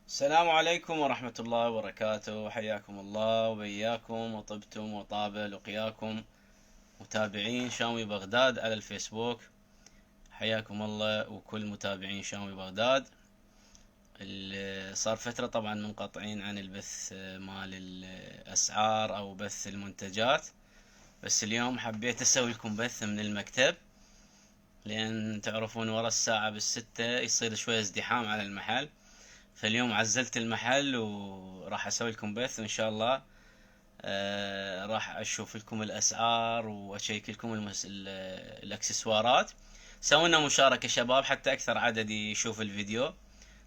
السلام عليكم ورحمة الله وبركاته، حياكم الله وبياكم وطبتم وطاب لقياكم متابعين شاومي بغداد على الفيسبوك. حياكم الله وكل متابعين شاومي بغداد. صار فترة طبعا منقطعين عن البث مال الأسعار أو بث المنتجات، بس اليوم حبيت أسوي لكم بث من المكتب، لأن تعرفون ورا الساعة بالستة يصير شوية ازدحام على المحل. فاليوم عزلت المحل وراح اسوي لكم بث، وان شاء الله راح اشوف لكم الاسعار واشيك لكم الاكسسوارات. سوينا مشاركة شباب حتى اكثر عدد يشوف الفيديو،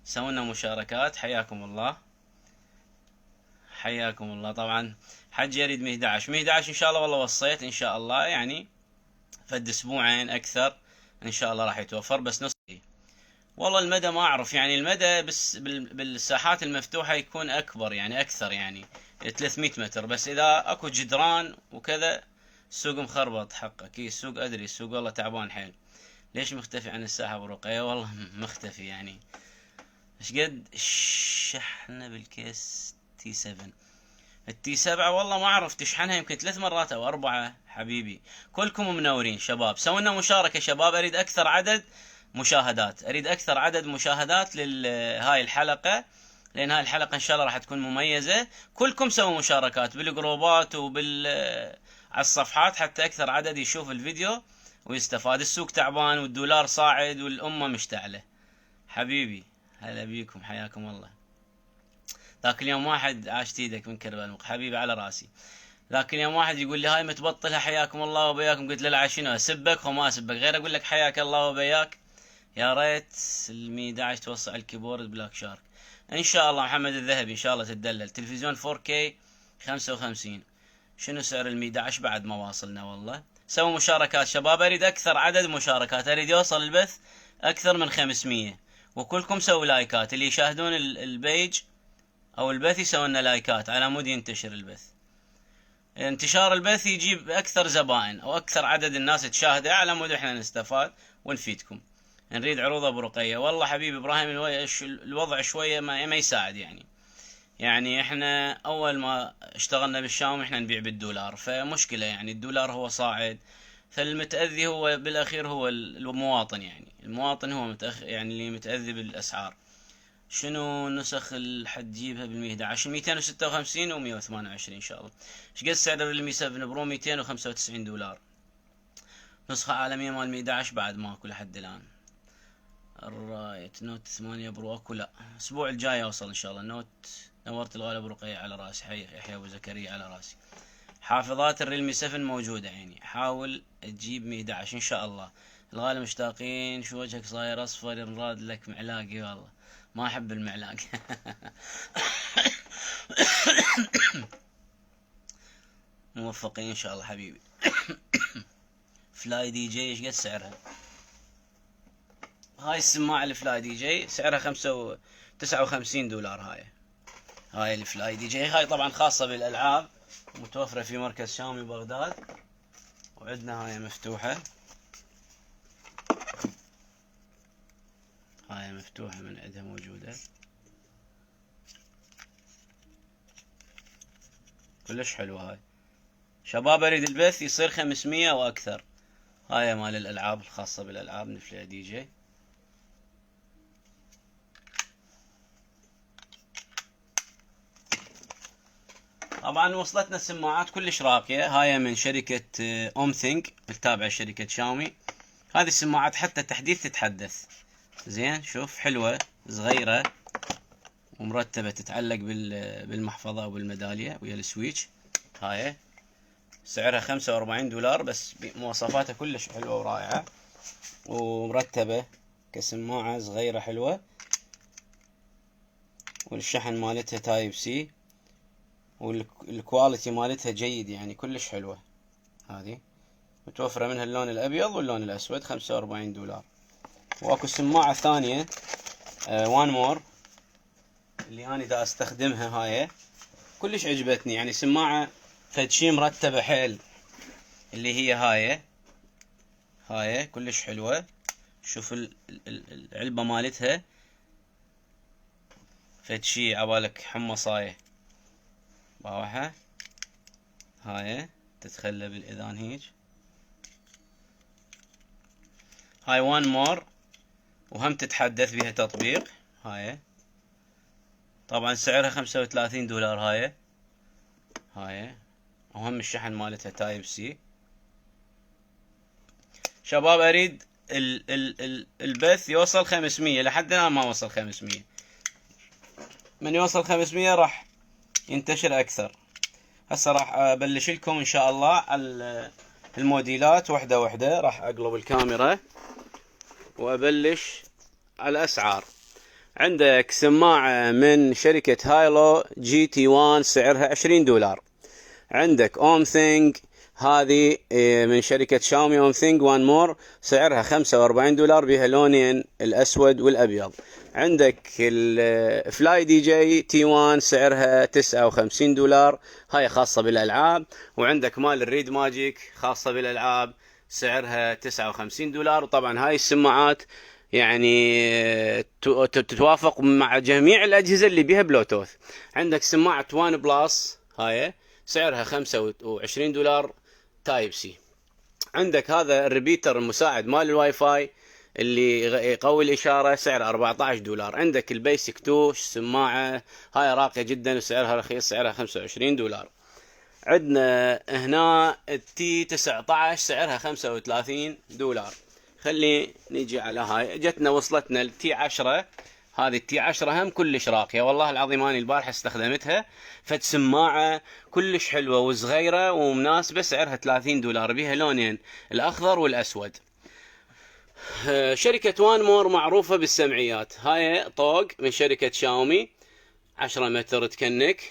سوينا مشاركات. حياكم الله حياكم الله. طبعا حج يريد 11 ان شاء الله، والله وصيت ان شاء الله يعني فد اسبوعين اكثر ان شاء الله راح يتوفر، بس نص. والله المدى ما اعرف، يعني المدى بس بالساحات المفتوحة يكون اكبر، يعني اكثر، يعني 300 متر، بس اذا اكو جدران وكذا السوق مخربط حق. اكيد السوق، ادري السوق والله تعبان حيل. ليش مختفي عن الساحة ابو رقية؟ والله مختفي يعني. ايش قد شحنة بالكيس تي 7؟ التي 7 والله ما اعرف، تشحنها يمكن 3 مرات او 4 حبيبي. كلكم منورين شباب. سوينا مشاركة شباب، اريد اكثر عدد مشاهدات، اريد اكثر عدد مشاهدات لهاي الحلقة، لان هاي الحلقة ان شاء الله راح تكون مميزة. كلكم سووا مشاركات بالجروبات على الصفحات حتى اكثر عدد يشوف الفيديو ويستفاد. السوق تعبان والدولار صاعد والامة مشتعلة. حبيبي هلا بيكم، حياكم الله. ذاك اليوم واحد عاشت ايدك من كربلاء حبيبي على راسي. ذاك اليوم واحد يقول لي هاي متبطلها حياكم الله وبياكم، قلت له لا شنو اسبك وما اسبك غير اقول لك حياك الله وبياك. يا ريت ال 11 توصل الكيبورد بلاك شارك. ان شاء الله محمد الذهبي ان شاء الله تدلل. تلفزيون 4K 55. شنو سعر ال 11 بعد ما واصلنا والله. سووا مشاركات شباب، اريد اكثر عدد مشاركات، اريد يوصل البث اكثر من 500. وكلكم سووا لايكات، اللي يشاهدون البيج او البث يسوون لنا لايكات على مود ينتشر البث. انتشار البث يجيب اكثر زبائن او اكثر عدد الناس تشاهده على مود احنا نستفاد ونفيدكم. نريد عروض ابو رقية. والله حبيبي ابراهيم الوضع شوية ما يساعد يعني احنا اول ما اشتغلنا بالشام احنا نبيع بالدولار، فمشكلة يعني الدولار هو صاعد، فالمتأذي هو بالاخير هو المواطن، يعني المواطن هو يعني اللي متأذي بالاسعار. شنو نسخ حتجيبها بال 11؟ 256 و 128 ان شاء الله. ايش قد سعر الريلمي 7 برو؟ 295 دولار. نسخة عالمية مال 11 بعد ماكو لحد الان. الرايت نوت 8 برو اكو؟ لا، الاسبوع الجاي اوصل ان شاء الله. نوت نورت الغالب رقية على راسي، حي يحيى ابو زكريا على راسي. حافظات الريلمي 7 موجودة، يعني حاول تجيب 11 ان شاء الله. الغالب مشتاقين، شو وجهك صاير اصفر، نراد لك معلاقي والله ما احب المعلاق. موفقين ان شاء الله حبيبي. فلاي دي جي ايش قد سعرها؟ هاي السماعة الفلاي دي جي سعرها 59 دولار. هاي الفلاي دي جي، هاي طبعا خاصة بالالعاب، متوفرة في مركز شاومي بغداد. وعندنا هاي مفتوحة، هاي مفتوحة من عندها موجودة، كلش حلوة هاي شباب. اريد البث يصير 500 واكثر. هاي مال الالعاب، الخاصة بالالعاب نفلي دي جي. طبعا وصلتنا سماعات كلش راقية، هاي من شركة اوم ثينك التابعة لشركة شاومي. هذه السماعات حتى تحديث تتحدث زين. شوف حلوة صغيرة ومرتبة، تتعلق بالمحفظة وبالميدالية ويا السويتش. هاي سعرها 45 دولار، بس مواصفاتها كلش حلوة ورائعة ومرتبة كسماعة صغيرة حلوة. والشحن مالتها تايب سي، والكواليتي مالتها جيد يعني كلش حلوة. هذه متوفرة منها اللون الابيض واللون الاسود، 45 دولار. واكو سماعة ثانية وان مور اللي انا دا استخدمها، هاي كلش عجبتني، يعني سماعة فد شي مرتبة حيل، اللي هي هاي كلش حلوة. شوف العلبة مالتها فد شي عبالك حمصاية باوحة هاي تتخلى بالاذان هيج. هاي وان مور وهم تتحدث بها تطبيق. هاي طبعا سعرها $35 هاي وهم الشحن مالتها تايب سي. شباب اريد البث يوصل 500. لحد الان ما وصل 500. من يوصل 500 راح ينتشر اكثر. هسه راح ابلش لكم ان شاء الله على الموديلات وحده وحده. راح اقلب الكاميرا وابلش على الاسعار. عندك سماعة من شركة هايلو جي تي 1 سعرها $20. عندك اوم ثينج هذه من شركة شاومي اوم ثينج وان مور سعرها $45 بها لونين الاسود والابيض. عندك الفلاي دي جي تي 1 سعرها $59 هاي خاصة بالالعاب. وعندك مال الريد ماجيك خاصة بالالعاب سعرها $59. وطبعا هاي السماعات يعني تتوافق مع جميع الأجهزة اللي بيها بلوتوث. عندك سماعة وان بلس هاي سعرها $25 تايب سي. عندك هذا الريبيتر المساعد مال الواي فاي اللي يقوي الإشارة سعره $14. عندك البيسك 2 سماعة هاي راقية جدا وسعرها رخيص سعرها $25. عندنا هنا التي 19 سعرها $35. خلي نيجي على هاي. جتنا وصلتنا التي 10. هذه التي 10 هم كلش راقية والله العظيم. اني البارحة استخدمتها فد سماعة كلش حلوة وصغيرة ومناسبة سعرها $30 بيها لونين الاخضر والاسود. شركة وان مور معروفة بالسمعيات. هاي طوق من شركة شاومي 10 متر تكنك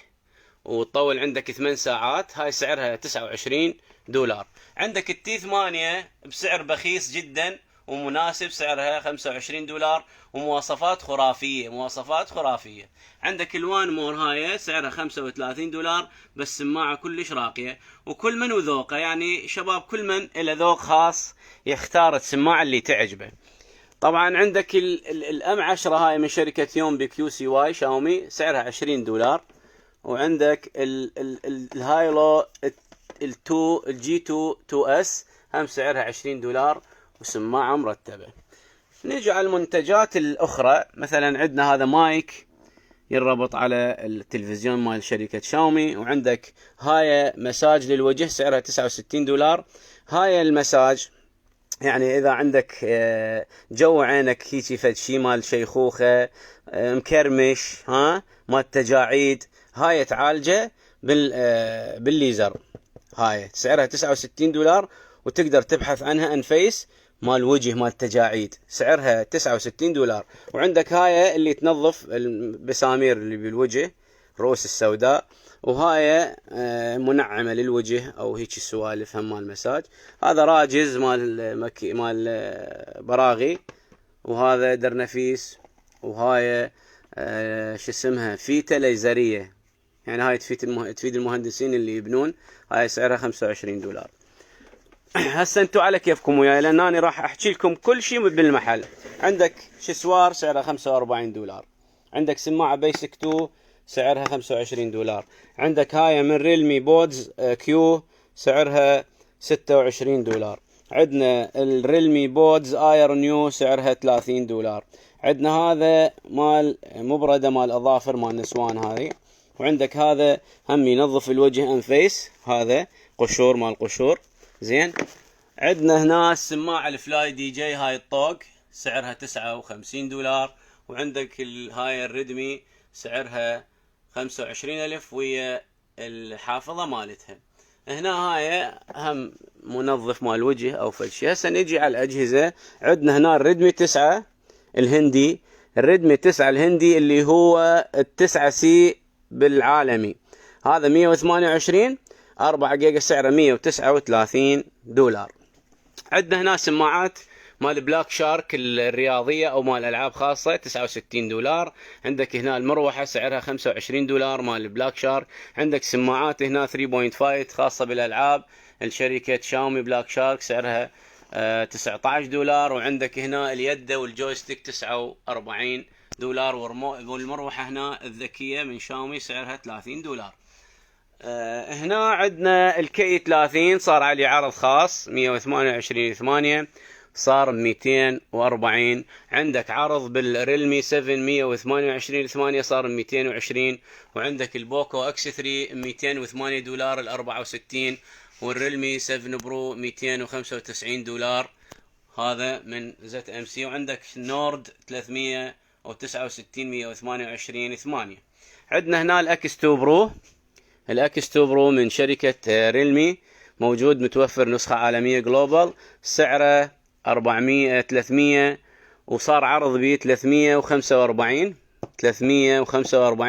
وتطول عندك 8 ساعات. هاي سعرها $29. عندك التي 8 بسعر بخيس جدا ومناسب سعرها $25 ومواصفات خرافية مواصفات خرافية. عندك الوان مور هاي سعرها $35 بس سماعة كلش راقية. وكل من وذوقه يعني شباب كل من له ذوق خاص يختار السماعة اللي تعجبه. طبعا عندك الام 10 هاي من شركة يوم بكيو سي واي شاومي سعرها $20. وعندك الهايلو الجي 2 اس هم سعرها $20 وسماعة مرتبة. نيجي على المنتجات الأخرى. مثلا عندنا هذا مايك يربط على التلفزيون مال شركة شاومي. وعندك هاي مساج للوجه سعرها $69. هاي المساج يعني إذا عندك جو عينك هيجي فد شي مال شيخوخة مكرمش مال تجاعيد هاي تعالجه بالليزر. هاي سعرها $69 وتقدر تبحث عنها انفيس مال وجه مال تجاعيد سعرها $69. وعندك هاي اللي تنظف البسامير اللي بالوجه رؤوس السوداء. وهاي منعمة للوجه او هيك السوالف هم مال مساج. هذا راجز مال براغي. وهذا درنفيس. وهاي شو اسمها فيتا ليزرية يعني هاي تفيد المهندسين اللي يبنون. هاي سعرها $25. هسه انتو على كيفكم وياي لان انا راح احكي لكم كل شيء بالمحل. عندك شسوار سعرها $45. عندك سماعة بيسك 2 سعرها $25. عندك هاي من ريلمي بودز كيو سعرها $26. عندنا الريلمي بودز اير نيو سعرها $30. عندنا هذا مال مبردة مال اظافر مال نسوان هذه. وعندك هذا هم ينظف الوجه انفيس هذا قشور مال قشور زين. عندنا هنا السماعة الفلاي دي جي هاي الطوق سعرها $59. وعندك هاي الريدمي سعرها 25,000 ويا الحافظة مالتها. هنا هاي هم منظف مال وجه او فلشي. هسه نجي على الاجهزة. عندنا هنا الريدمي 9 الهندي. الريدمي 9 الهندي اللي هو ال9 سي بالعالمي. هذا 128 4 جيجا سعره $139. عندنا هنا سماعات مال بلاك شارك الرياضية او مال العاب خاصة $69. عندك هنا المروحة سعرها $25 مال بلاك شارك. عندك سماعات هنا 3.5 خاصة بالالعاب الشركة شاومي بلاك شارك سعرها $19. وعندك هنا اليد والجويستيك $49. دولار، والمروحة هنا الذكية من شاومي سعرها 30 دولار. هنا عندنا الكي 30 صار عليه عرض خاص 128/8 صار 240. عندك عرض بالريلمي 7 128/8 صار 220. وعندك البوكو اكس 3 208 دولار ال 64. والريلمي 7 برو 295 دولار هذا من زت ام سي. وعندك نورد 369 128/8. عندنا هنا الاكس 2 برو. الاكس 2 برو من شركة ريلمي موجود متوفر نسخة عالمية جلوبال سعره 300 وصار عرض ب 345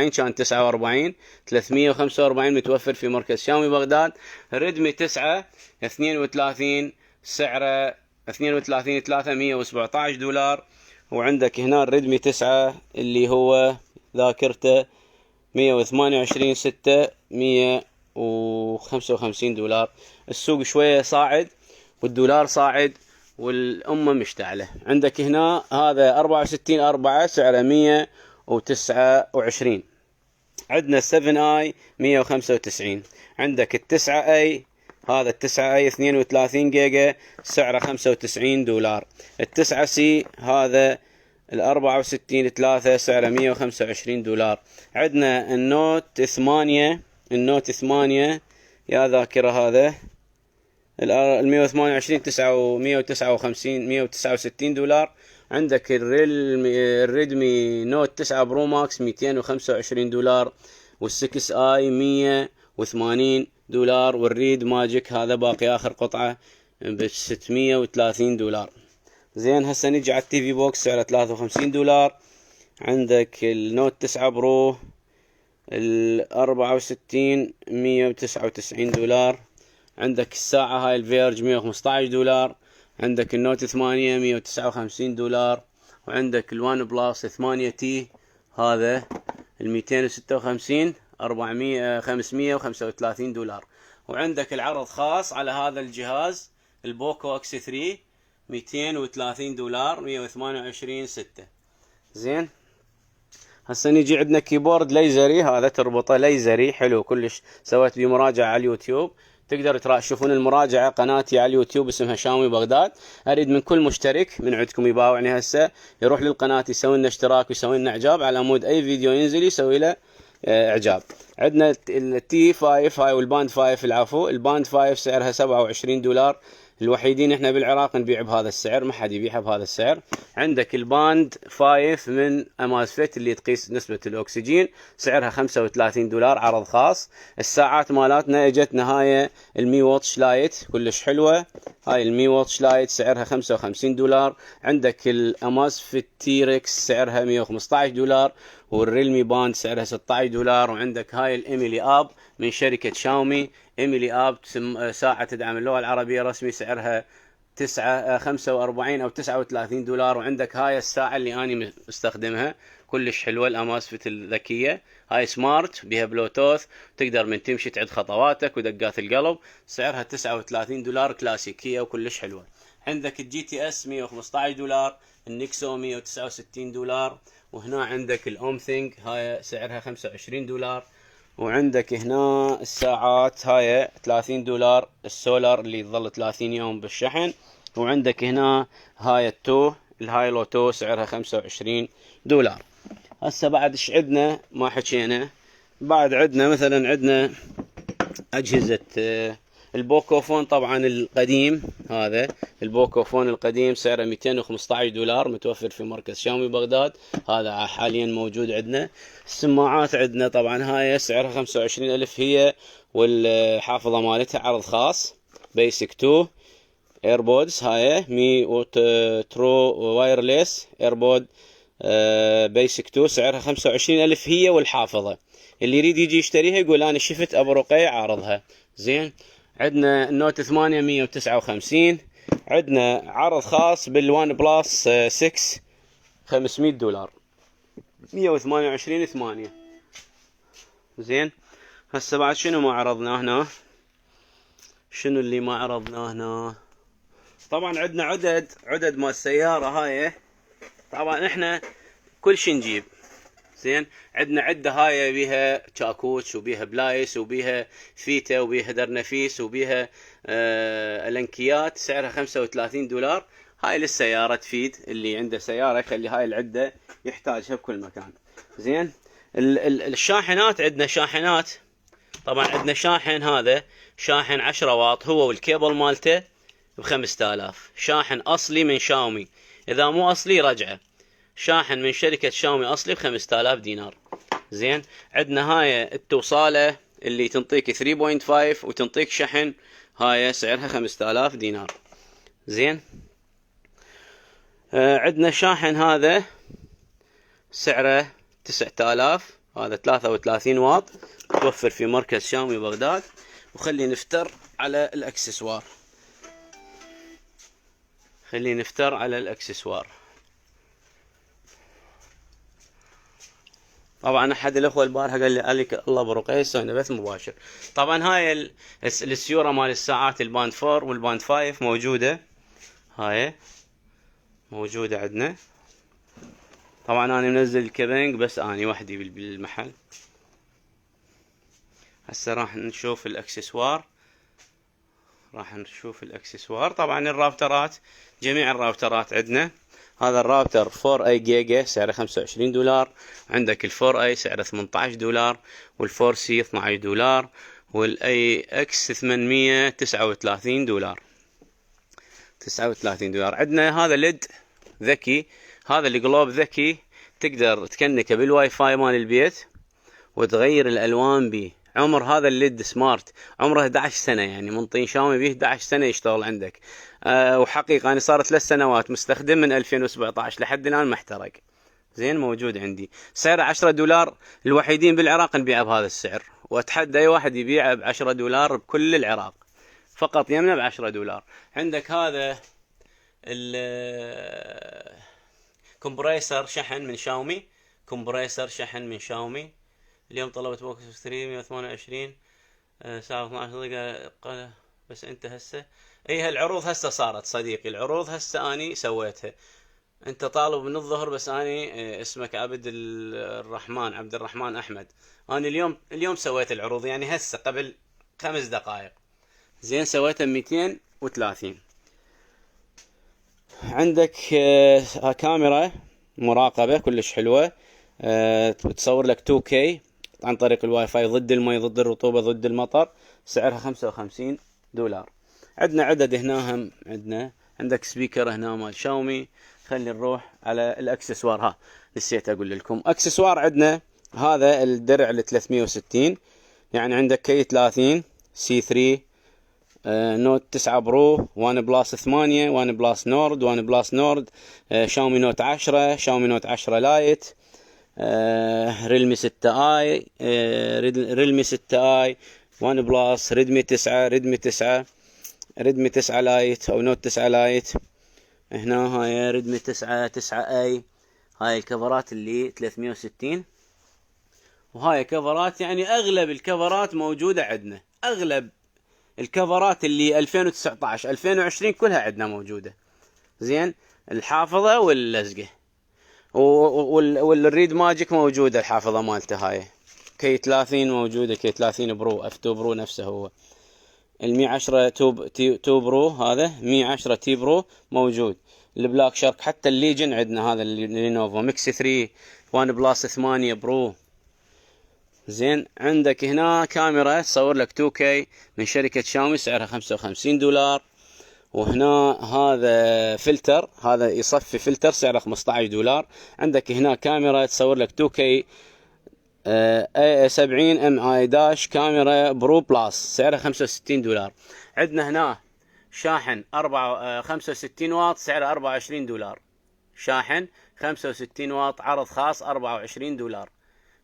كان 49 345 متوفر في مركز شاومي بغداد. ريدمي 9 32 سعره 32 دولار. وعندك هنا الريدمي 9 اللي هو ذاكرته 128/6 155 دولار. السوق شوية صاعد والدولار صاعد والأمة مشتعلة. عندك هنا هذا 64/4 سعره 129. عندنا 7 اي 195. عندك التسعة اي هذا التسعة اي 32 جيجا سعره 95 دولار. التسعة سي هذا 64/3 سعره 125 دولار. عندنا النوت 8 يا ذاكرة هذا 128 169 دولار. عندك الريدمي نوت 9 برو ماكس 225 دولار. وال6 اي 180 دولار. والريد ماجيك هذا باقي اخر قطعة ب 630 دولار. زين هسه نجي على التي في بوكس سعره 53 دولار. عندك النوت 9 برو 64 199 دولار. عندك الساعة هاي الفيرج 115 دولار. عندك النوت 8 159 دولار. وعندك الوان بلس 8 تي هذا 256 535 دولار. وعندك العرض خاص على هذا الجهاز البوكو اكس 3 230 دولار 128/6. زين هسه نجي عندنا كيبورد ليزري هذا تربطه ليزري حلو كلش. سويت بيه مراجعة على اليوتيوب تقدر تشوفون المراجعة قناتي على اليوتيوب اسمها شاومي بغداد. اريد من كل مشترك من عندكم يباوعني هسه يروح للقناة يسوي لنا اشتراك ويسوي لنا اعجاب على مود اي فيديو ينزل يسوي له اعجاب. عندنا التي 5 هاي والباند 5 العفو. الباند 5 سعرها 27 دولار. الوحيدين احنا بالعراق نبيع بهذا السعر ما حد يبيعها بهذا السعر. عندك الباند 5 من امازفيت اللي تقيس نسبة الاكسجين سعرها 35 دولار عرض خاص. الساعات مالاتنا اجتنا هاي المي واتش لايت كلش حلوة. هاي المي واتش لايت سعرها 55 دولار. عندك الامازفيت تيركس سعرها 115 دولار. والريلمي باند سعرها 16 دولار. وعندك هاي الاميلي اب من شركة شاومي. اميلي اب ساعة تدعم اللغة العربية رسمي سعرها 45 او 39 دولار. وعندك هاي الساعة اللي اني مستخدمها كلش حلوة الامازفيت الذكية هاي سمارت بها بلوتوث تقدر من تمشي تعد خطواتك ودقات القلب سعرها 39 دولار كلاسيكية وكلش حلوة. عندك الجي تي اس 115 دولار. النكسو 169 دولار. وهنا عندك الاوم ثينج هاي سعرها 25 دولار. وعندك هنا الساعات هاي 30 دولار السولار اللي تظل 30 يوم بالشحن. وعندك هنا هاي التو الهايلو تو سعرها 25 دولار. هسه بعد ايش عندنا ما حكينا. بعد عندنا مثلا عندنا اجهزة البوكوفون طبعا القديم. هذا البوكوفون القديم سعره 215 دولار متوفر في مركز شاومي بغداد. هذا حاليا موجود عندنا. السماعات عندنا طبعا هاي سعرها 25,000 هي والحافظة مالتها عرض خاص بيسك 2 ايربودز هاي مي ترو وايرلس ايربود بيسك 2 سعرها 25,000 هي والحافظة. اللي يريد يجي يشتريها يقول انا شفت ابو رقية عارضها. زين عندنا النوت 8 159. عندنا عرض خاص بالوان بلس 6 500 دولار 128/8. زين هسه بعد شنو ما عرضنا هنا. شنو اللي ما عرضنا هنا. طبعا عندنا عدد مال السيارة هاي. طبعا احنا كل شيء نجيب. زين عندنا عدة هاي بيها تشاكوتش وبيها بلايس وبيها فيتا وبيها درنفيس وبيها الانكيات سعرها 35 دولار. هاي للسيارة تفيد اللي عنده سيارة يخلي هاي العدة يحتاجها بكل مكان. زين الشاحنات عندنا شاحنات. طبعا عندنا شاحن، هذا شاحن 10 واط هو والكيبل مالته ب5000. شاحن اصلي من شاومي، اذا مو اصلي رجعه. شاحن من شركة شاومي اصلي ب5000 دينار. زين عندنا هاي التوصالة اللي تنطيك 3.5 وتنطيك شحن، هاي سعرها 5000 دينار. زين عندنا شاحن هذا سعره 9000، هذا 33 واط، توفر في مركز شاومي بغداد. وخلي نفتر على الاكسسوار، خلي نفتر على الاكسسوار. طبعا احد الاخوه البارحه قال لي الله برقيه سوينا بث مباشر. طبعا هاي السيوره مال الساعات الباند 4 والباند 5 موجوده، هاي موجوده عندنا. طبعا انا منزل الكابينج بس اني وحدي بالمحل. هسه راح نشوف الاكسسوار، راح نشوف الاكسسوار. طبعا الراوترات، جميع الراوترات عندنا. هذا الراوتر 4 اي جيجا سعره 25 دولار. عندك الفور اي سعره 18 دولار، والفور سي 12 دولار، والاي اكس 839 دولار. 39 دولار. عندنا هذا ليد ذكي، هذا الجلوب ذكي، تقدر تكنكه بالواي فاي مال البيت وتغير الالوان به. عمر هذا الليد سمارت عمره 11 سنه، يعني منطين شاومي به 11 سنه يشتغل عندك. وحقيقه انا صار 3 سنوات مستخدم من 2017 لحد الان ما احترق. زين موجود عندي، سعره 10 دولار. الوحيدين بالعراق نبيعه بهذا السعر، واتحدى اي واحد يبيعه ب10 دولار بكل العراق، فقط يمنا ب10 دولار. عندك هذا كومبريسر شحن من شاومي، كومبريسر شحن من شاومي. اليوم طلبت بوكس 3 128 ساعة 12 دقيقة. بس انت هسه اي هالعروض هسه صارت صديقي، العروض هسه اني سويتها. انت طالب من الظهر، بس اني اسمك عبد الرحمن احمد. انا اليوم سويت العروض، يعني هسه قبل 5 دقائق. زين سويتها 230. عندك كاميرا مراقبة كلش حلوة، تصور لك 2K عن طريق الواي فاي، ضد المي، ضد الرطوبة، ضد المطر. سعرها 55 دولار. عندنا عدد هنا هم عندك سبيكر هنا مال شاومي. خلي نروح على الاكسسوار. ها نسيت اقول لكم اكسسوار. عندنا هذا الدرع ال 360، يعني عندك كي 30 سي 3 نوت 9 برو، وان بلس 8، وان بلس نورد، وان بلس نورد، شاومي نوت 10، شاومي نوت 10 لايت، ريلمي 6 اي، ريلمي 6 اي، وان بلس، ريدمي 9، ريدمي 9 لايت او نوت 9 لايت. هنا هاي ريدمي 9 اي. هاي الكفرات اللي 360، وهاي كفرات يعني اغلب الكفرات موجودة عندنا. اغلب الكفرات اللي 2019 2020 كلها عندنا موجودة. زين الحافظة واللزقة والريد ماجيك موجودة، الحافظة مالته هاي. كي 30 موجودة، كي 30 برو اف 2 برو نفسه هو. ال110 تو برو، هذا 110 تي برو موجود. البلاك شارك، حتى الليجن عندنا، هذا لينوفو ميكس 3 وان بلس 8 برو. زين عندك هنا كاميرا تصور لك 2K من شركة شاومي سعرها 55 دولار. وهنا هذا فلتر، هذا يصفي فلتر سعره 15 دولار. عندك هنا كاميرا تصور لك 2K 70 ام اي داش كاميرا برو بلاس سعرها 65 دولار. عندنا هنا شاحن 65 واط سعره 24 دولار. شاحن 65 واط عرض خاص 24 دولار.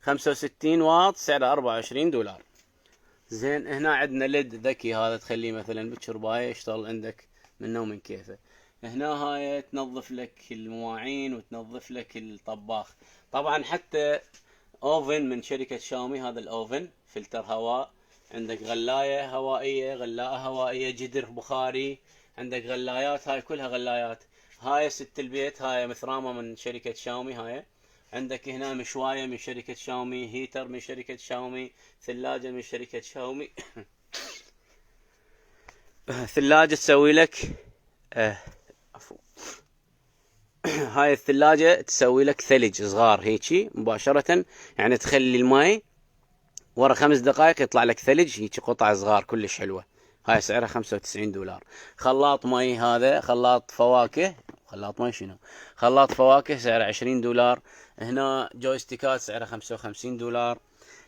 65 واط سعره 24 دولار. زين هنا عندنا ليد ذكي، هذا تخليه مثلا بالشرباية يشتغل عندك منه ومن كيفه. هنا هاي تنظف لك المواعين وتنظف لك الطباخ. طبعا حتى اوفن من شركة شاومي، هذا الاوفن فلتر هواء. عندك غلاية هوائية، غلاءة هوائية، جدر بخاري. عندك غلايات، هاي كلها غلايات. هاي ست البيت، هاي مثرامة من شركة شاومي. هاي عندك هنا مشواية من شركة شاومي، هيتر من شركة شاومي، ثلاجة من شركة شاومي. ثلاجة تسوي لك عفوا. هاي الثلاجة تسوي لك ثلج صغار هيجي مباشرة، يعني تخلي الماي ورا 5 دقائق يطلع لك ثلج هيجي قطع صغار كلش حلوة. هاي سعرها $95. خلاط ماي، هذا خلاط فواكه، خلاط ماي شنو، خلاط فواكه سعره $20. هنا جويستيكات سعرها $55.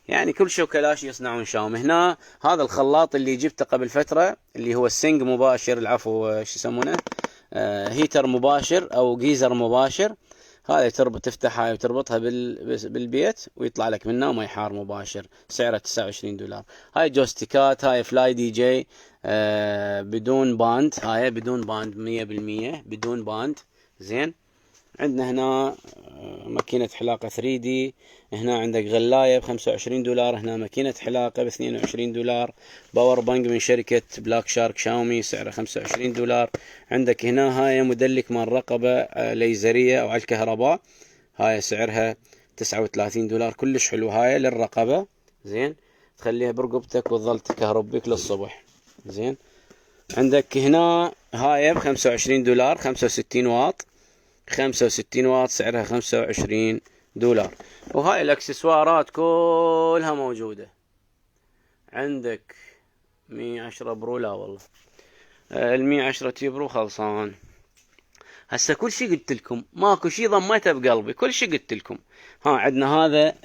يعني كل شيء وكلاش يصنعون شاومي. هنا هذا الخلاط اللي جبته قبل فترة اللي هو السنج مباشر، العفو شو يسمونه، هيتر مباشر او جيزر مباشر. هذا تفتح هاي وتربطها بالبيت ويطلع لك منه مي حار مباشر، سعره $29. هاي جوستيكات، هاي فلاي دي جي بدون باند، هاي بدون باند 100% بدون باند. زين. عندنا هنا ماكينة حلاقة 3D. هنا عندك غلاية $25. هنا ماكينة حلاقة $22. باور بانك من شركة بلاك شارك شاومي سعره $25. عندك هنا هاي مدلك مال رقبة ليزرية او على الكهرباء، هاي سعرها $39. كلش حلو هاي للرقبة. زين، تخليها برقبتك وتظل تكهرب بك للصبح. زين. عندك هنا هاي $25، 65 واط، 65 واط سعرها $25. وهاي الاكسسوارات كلها موجودة عندك. 110 برو، لا والله 110 برو خلصان. هسه كل شي قلت لكم، ماكو شي ضميته بقلبي، كل شي قلت لكم. ها عندنا هذا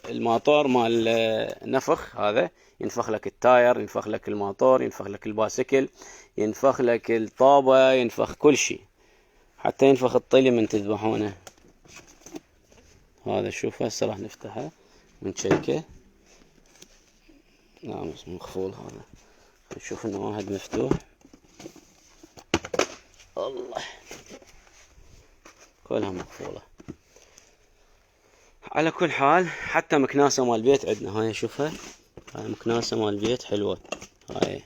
الماطور مال نفخ، هذا ينفخ لك التاير، ينفخ لك الماطور، ينفخ لك الباسكل، ينفخ لك الطابة، ينفخ كل شي، حتى ينفخ الطلي من تذبحونه. هذا شوف هسه راح نفتحه ونشيكه. لا مش مقفول هذا، نشوف انه واحد مفتوح. الله كلها مقفولة. على كل حال حتى مكناسة مال البيت عندنا، هاي شوفها، هاي مكناسة مال البيت حلوة، هاي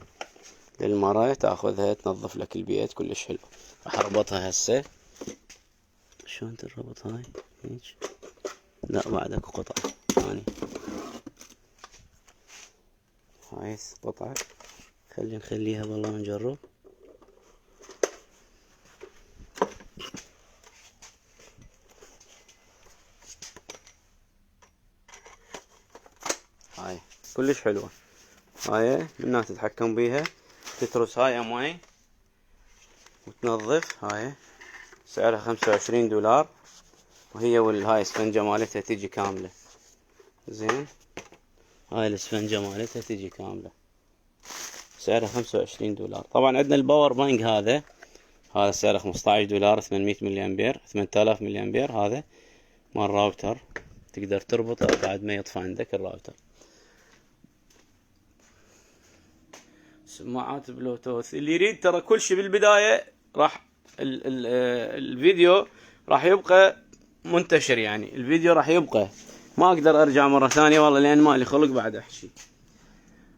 للمرأة تاخذها تنظف لك البيت كلش حلو. راح اربطها هسه. شلون تربط هاي هيج؟ لا بعدك قطعة ثاني. هاي قطعة، نخليها والله نجرب. هاي كلش حلوة، هاي منها تتحكم بيها، تترس هاي ماي وتنظف. هاي سعرها $25، وهي والهاي اسفنجة مالتها تيجي كاملة. زين، هاي الاسفنجة مالتها تيجي كاملة، سعرها $25. طبعا عندنا الباور بانك، هذا سعره $15، 800 ملي امبير، 8000 ملي امبير. هذا مال راوتر، تقدر تربطه بعد ما يطفى عندك الراوتر. سماعات بلوتوث، اللي يريد ترى كل شيء بالبداية راح الفيديو راح يبقى منتشر، يعني الفيديو راح يبقى، ما اقدر ارجع مرة ثانية والله لان مالي خلق بعد احكي.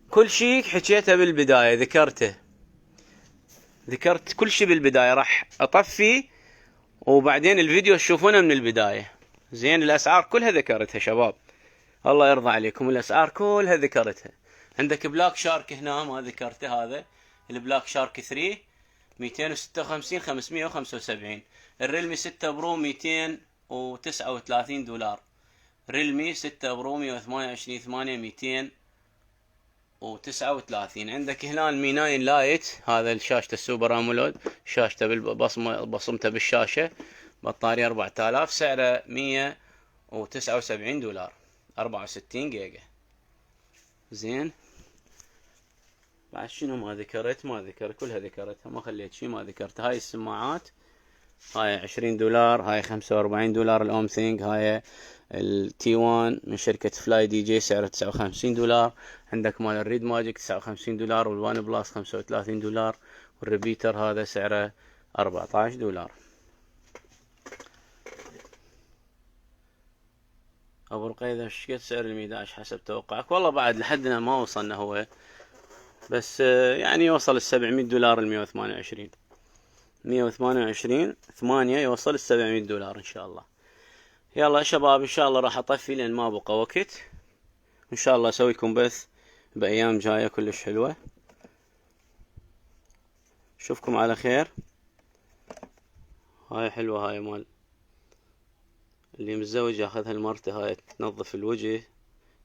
كل شيء حكيته بالبداية، ذكرت كل شيء بالبداية، راح اطفي وبعدين الفيديو تشوفونه من البداية. زين، الاسعار كلها ذكرتها شباب، الله يرضى عليكم، الاسعار كلها ذكرتها. عندك بلاك شارك هنا ما ذكرته، هذا البلاك شارك 3 256 575. الريلمي 6 برو $239. ريلمي 6 برو 128 8 239. عندك هنا المي 9 لايت، هذا شاشته السوبر امولود، شاشته بصمته بالشاشة، بطارية 4000، سعره $179، 64 جيجا. زين، بعد شنو ما ذكرت كلها ذكرتها، ما خليت شيء ما ذكرت. هاي السماعات، هاي $20، هاي $45 الاوم ثينج. هاي التي 1 من شركة فلاي دي جي سعره $59. عندك مال الريد ماجيك $59، والوان بلاس $35، والريبيتر هذا سعره $14. ابو رقيدة ايش قد سعر ال11 حسب توقعك؟ والله بعد لحدنا ما وصلنا هو، بس يعني يوصل $700 ال128، 128 8 يوصل $700 ان شاء الله. يلا يا شباب ان شاء الله راح اطفي لان ما بقى وقت. ان شاء الله اسوي لكم بث بايام جايه كلش حلوه. اشوفكم على خير. هاي حلوه، هاي مال اللي متزوج ياخذها لمرته، هاي تنظف الوجه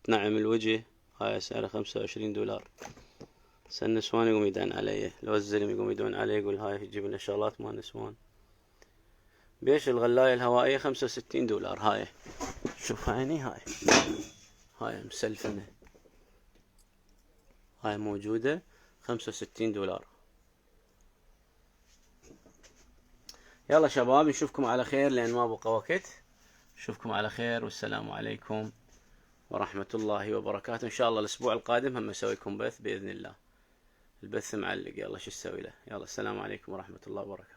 تنعم الوجه. هاي سعرها $25. هسه النسوان يقوم يدعن علي، لو الزلم يقوم يدعون علي يقول هاي يجيب لنا شغلات مال نسوان. بيش الغلاية الهوائية $65. هاي شوف عيني، هاي مسلفنة، هاي موجودة $65. يلا شباب نشوفكم على خير لان ما بقى وقت. نشوفكم على خير والسلام عليكم ورحمة الله وبركاته. ان شاء الله الاسبوع القادم هم اسويكم بث باذن الله. البث معلق، يلا شو اسوي له. يلا السلام عليكم ورحمة الله وبركاته.